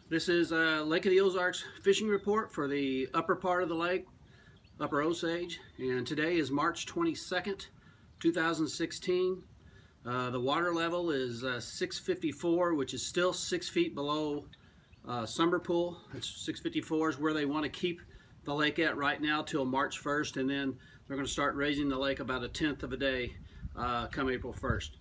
This is Lake of the Ozarks fishing report for the upper part of the lake, Upper Osage, and today is March 22nd, 2016. The water level is 654, which is still 6 feet below Summer Pool. It's 654 is where they want to keep the lake at right now till March 1st, and then they're going to start raising the lake about 1/10 of a day come April 1st.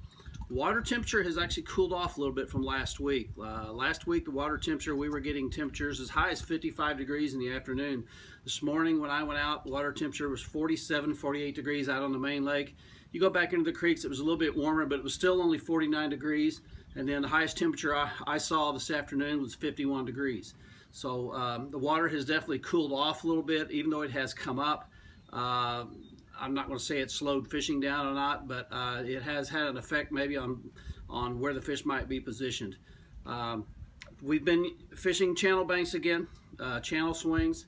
Water temperature has actually cooled off a little bit from last week. Last week, the water temperature, we were getting temperatures as high as 55 degrees in the afternoon. This morning when I went out, the water temperature was 47, 48 degrees out on the main lake. You go back into the creeks, it was a little bit warmer, but it was still only 49 degrees. And then the highest temperature I saw this afternoon was 51 degrees. So the water has definitely cooled off a little bit, even though it has come up. I'm not going to say it slowed fishing down or not, but it has had an effect maybe on where the fish might be positioned. We've been fishing channel banks again, channel swings.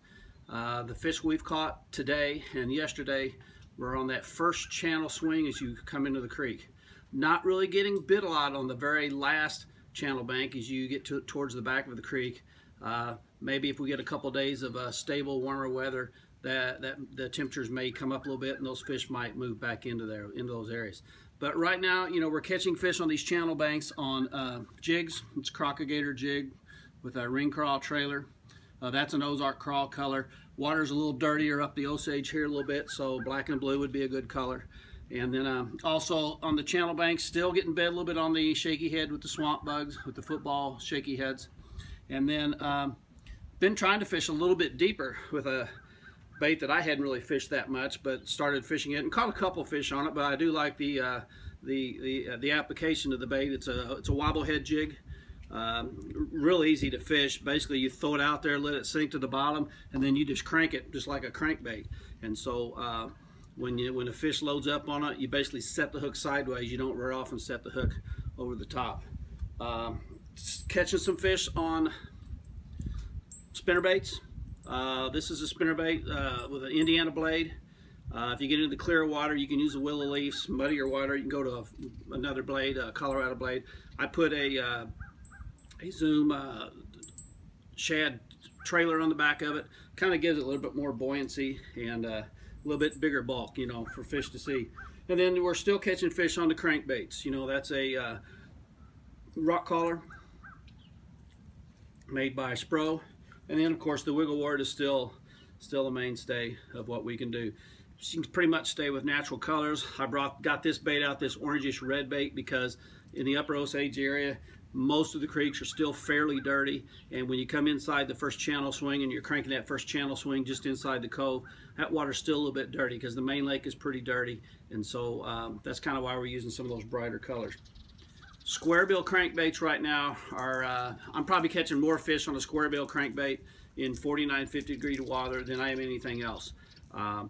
The fish we've caught today and yesterday were on that first channel swing as you come into the creek. Not really getting bit a lot on the very last channel bank as you get towards the back of the creek. Maybe if we get a couple days of stable, warmer weather, the temperatures may come up a little bit and those fish might move back into those areas. But right now, you know, we're catching fish on these channel banks on jigs. It's crocodigator jig with a ring crawl trailer. That's an Ozark crawl color. Water's a little dirtier up the Osage here a little bit, so black and blue would be a good color. And then also on the channel banks, still getting bit a little bit on the shaky head with the swamp bugs, with the football shaky heads. And then been trying to fish a little bit deeper with a bait that I hadn't really fished that much, but started fishing it and caught a couple fish on it. But I do like the application of the bait. It's a wobble head jig, real easy to fish. Basically, you throw it out there, let it sink to the bottom, and then you just crank it just like a crankbait. And so when a fish loads up on it, you basically set the hook sideways. You don't rear off and set the hook over the top. Catching some fish on spinnerbaits. This is a spinnerbait with an Indiana blade. If you get into the clear water, you can use a willow leaf. Muddier water, you can go to another blade, a Colorado blade. I put a Zoom shad trailer on the back of it. Kind of gives it a little bit more buoyancy and a little bit bigger bulk, you know, for fish to see. And then we're still catching fish on the crankbaits. You know, that's a rock collar made by Spro. And then, of course, the wiggle wart is still a mainstay of what we can do. You can pretty much stay with natural colors. I got this bait out, this orangish red bait, because in the Upper Osage area, most of the creeks are still fairly dirty. And when you come inside the first channel swing and you're cranking that first channel swing just inside the cove, that water's still a little bit dirty because the main lake is pretty dirty. And so that's kind of why we're using some of those brighter colors. Square bill crankbaits right now are, I'm probably catching more fish on a square bill crankbait in 49, 50 degree water than I am anything else. The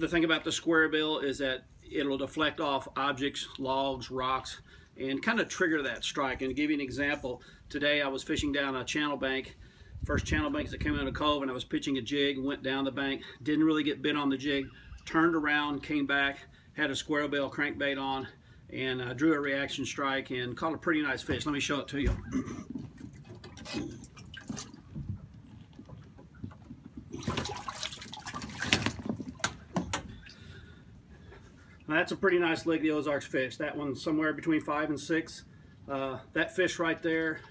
thing about the square bill is that it'll deflect off objects, logs, rocks, and kind of trigger that strike. And to give you an example, today I was fishing down a channel bank, first channel banks that came in a cove, and I was pitching a jig, went down the bank, didn't really get bit on the jig, turned around, came back, had a square bill crankbait on, and drew a reaction strike and caught a pretty nice fish. Let me show it to you. Now that's a pretty nice Lake of the Ozarks fish. That one's somewhere between 5 and 6. That fish right there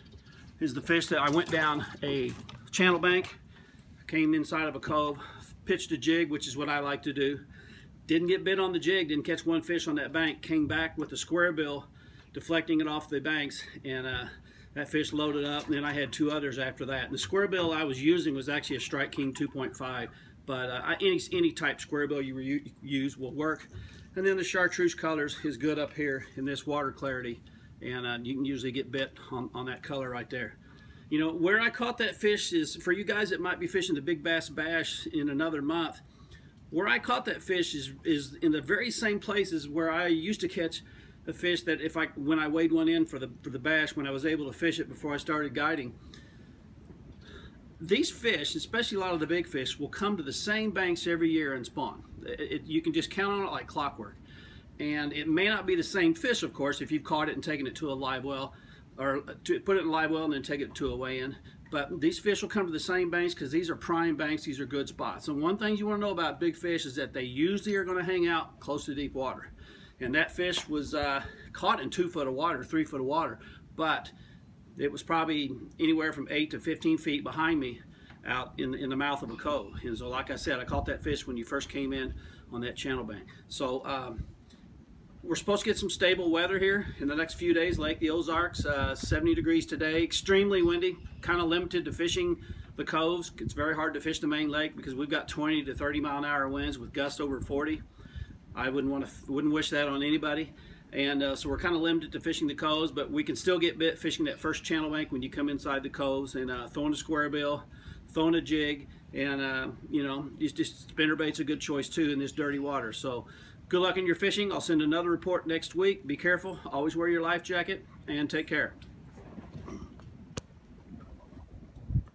is the fish that I went down a channel bank, came inside of a cove, pitched a jig, which is what I like to do. Didn't get bit on the jig, didn't catch one fish on that bank, came back with a square bill, deflecting it off the banks, and that fish loaded up, and then I had 2 others after that. And the square bill I was using was actually a Strike King 2.5, but any type square bill you use will work. And then the chartreuse colors is good up here in this water clarity, and you can usually get bit on that color right there. You know, where I caught that fish is, for you guys that might be fishing the Big Bass Bash in another month, where I caught that fish is in the very same places where I used to catch a fish that when I weighed one in for the bash, when I was able to fish it before I started guiding. These fish, especially a lot of the big fish, will come to the same banks every year and spawn. You can just count on it like clockwork. And it may not be the same fish, of course, if you've caught it and taken it to a live well, or to put it in live well and then take it to a weigh-in. But these fish will come to the same banks because these are prime banks. These are good spots. And one thing you want to know about big fish is that they usually are going to hang out close to deep water. And that fish was caught in 2 foot of water, 3 foot of water, but it was probably anywhere from 8 to 15 feet behind me out in the mouth of a cove. And so, like I said, I caught that fish when you first came in on that channel bank. So we're supposed to get some stable weather here in the next few days. Lake the Ozarks, 70 degrees today, extremely windy, kind of limited to fishing the coves. It's very hard to fish the main lake because we've got 20 to 30 mile an hour winds with gusts over 40. I wouldn't wish that on anybody. And so we're kind of limited to fishing the coves, but we can still get bit fishing that first channel bank when you come inside the coves, and throwing a square bill, throwing a jig, and you know, just spinnerbait's a good choice too in this dirty water. So good luck in your fishing. I'll send another report next week. Be careful. Always wear your life jacket, and take care.